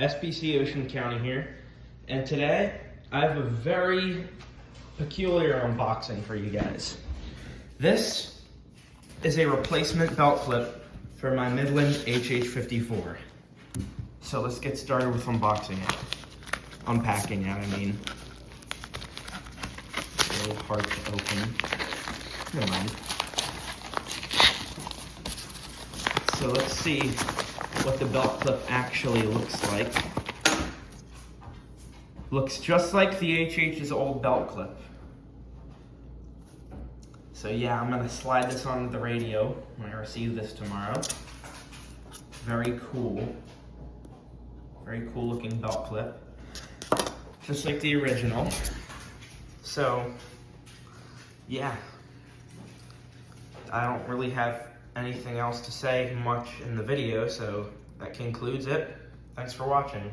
SPC Ocean County here, and today I have a very peculiar unboxing for you guys. This is a replacement belt clip for my Midland HH-54. So let's get started with unboxing it. Unpacking it, I mean. It's a little hard to open. Never mind. So let's see what the belt clip actually looks like. Looks just like the HH's old belt clip. So yeah, I'm gonna slide this onto the radio when I receive this tomorrow. Very cool. Very cool looking belt clip. Just like the original. So, yeah. I don't really have anything else to say much in the video, so that concludes it. Thanks for watching.